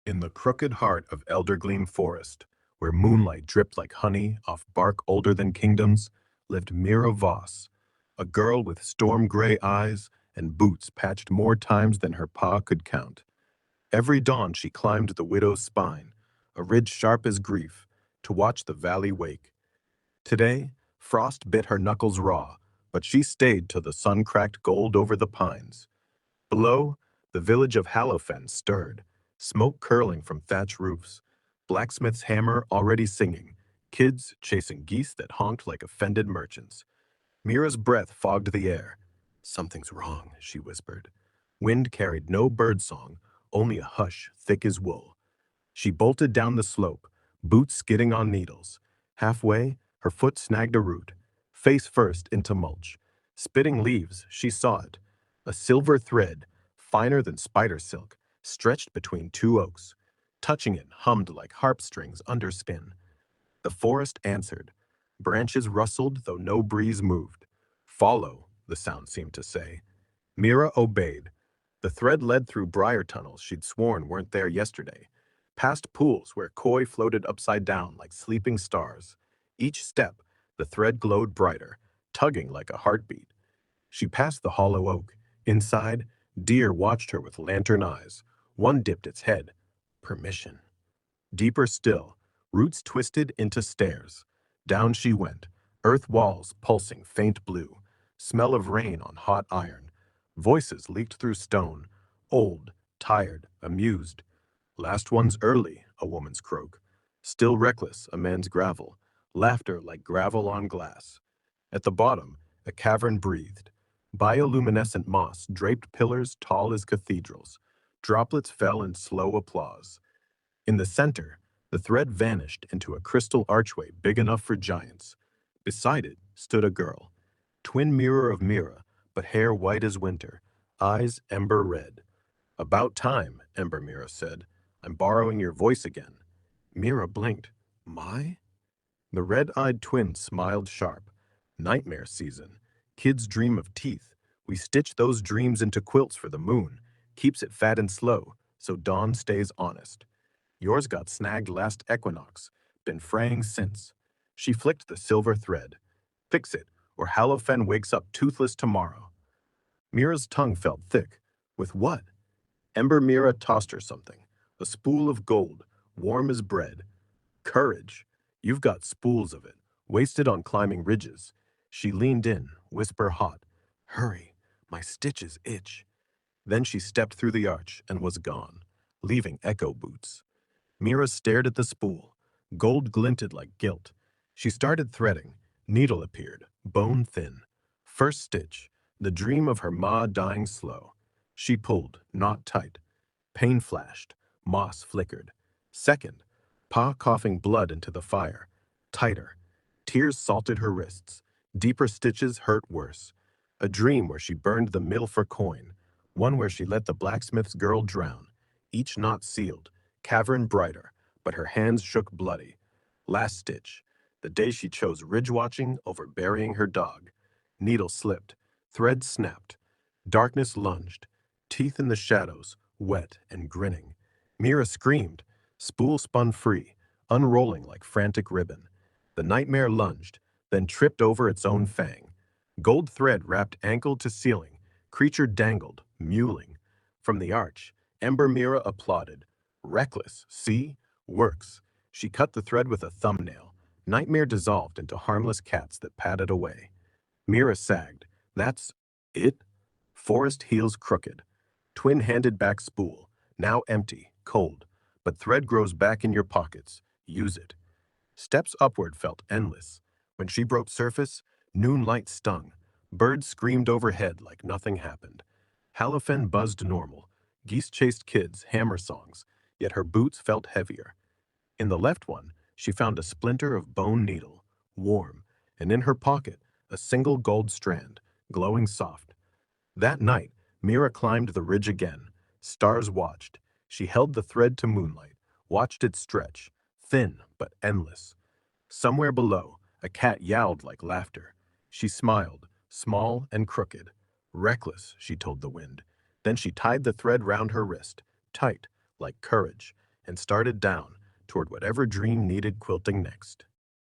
In the crooked heart of Eldergleam Forest, where moonlight dripped like honey off bark older than kingdoms, lived Mira Voss, a girl with storm-gray eyes and boots patched more times than her paw could count. Every dawn she climbed the widow's spine, a ridge sharp as grief, to watch the valley wake. Today, frost bit her knuckles raw, but she stayed till the sun cracked gold over the pines. Below, the village of Halofen stirred, smoke curling from thatch roofs, blacksmith's hammer already singing, kids chasing geese that honked like offended merchants. Mira's breath fogged the air. "Something's wrong," she whispered. Wind carried no birdsong, only a hush thick as wool. She bolted down the slope, boots skidding on needles. Halfway, her foot snagged a root. Face first into mulch. Spitting leaves, she saw it. A silver thread, finer than spider silk, stretched between two oaks. Touching it hummed like harp strings under skin. The forest answered. Branches rustled, though no breeze moved. "Follow," the sound seemed to say. Mira obeyed. The thread led through briar tunnels she'd sworn weren't there yesterday, past pools where koi floated upside down like sleeping stars. Each step, the thread glowed brighter, tugging like a heartbeat. She passed the hollow oak. Inside, deer watched her with lantern eyes. One dipped its head. Permission. Deeper still, roots twisted into stairs. Down she went, earth walls pulsing faint blue, smell of rain on hot iron. Voices leaked through stone, old, tired, amused. "Last one's early," a woman's croak. "Still reckless," a man's gravel. Laughter like gravel on glass. At the bottom, a cavern breathed. Bioluminescent moss draped pillars tall as cathedrals. Droplets fell in slow applause. In the center, the thread vanished into a crystal archway big enough for giants. Beside it stood a girl, twin mirror of Mira, but hair white as winter, eyes ember red. "About time," Ember Mira said. "I'm borrowing your voice again." Mira blinked. "My?" The red-eyed twin smiled sharp. "Nightmare season. Kids dream of teeth. We stitch those dreams into quilts for the moon. Keeps it fat and slow, so dawn stays honest. Yours got snagged last equinox. Been fraying since." She flicked the silver thread. "Fix it, or Halofen wakes up toothless tomorrow." Mira's tongue felt thick. With what? Ember Mira tossed her something. A spool of gold, warm as bread. "Courage. You've got spools of it, wasted on climbing ridges." She leaned in, whisper hot. "Hurry, my stitches itch." Then she stepped through the arch and was gone, leaving echo boots. Mira stared at the spool. Gold glinted like gilt. She started threading. Needle appeared, bone thin. First stitch, the dream of her ma dying slow. She pulled, not tight. Pain flashed. Moss flickered. Second, pa coughing blood into the fire. Tighter. Tears salted her wrists. Deeper stitches hurt worse. A dream where she burned the mill for coin. One where she let the blacksmith's girl drown. Each knot sealed. Cavern brighter, but her hands shook bloody. Last stitch. The day she chose ridge watching over burying her dog. Needle slipped. Thread snapped. Darkness lunged. Teeth in the shadows, wet and grinning. Mira screamed. Spool spun free, unrolling like frantic ribbon. The nightmare lunged, then tripped over its own fang. Gold thread wrapped ankle to ceiling. Creature dangled, mewling. From the arch, Ember Mira applauded. "Reckless, see? Works." She cut the thread with a thumbnail. Nightmare dissolved into harmless cats that padded away. Mira sagged. "That's it?" Forest heels crooked. Twin handed back spool, now empty, cold. But thread grows back in your pockets. Use it. Steps upward felt endless. When she broke surface, noon light stung. Birds screamed overhead like nothing happened. Halofen buzzed normal. Geese chased kids, hammer songs, yet her boots felt heavier. In the left one, she found a splinter of bone needle, warm, and in her pocket, a single gold strand, glowing soft. That night, Mira climbed the ridge again. Stars watched. She held the thread to moonlight, watched it stretch, thin but endless. Somewhere below, a cat yowled like laughter. She smiled, small and crooked. "Reckless," she told the wind. Then she tied the thread round her wrist, tight, like courage. and started down toward whatever dream needed quilting next.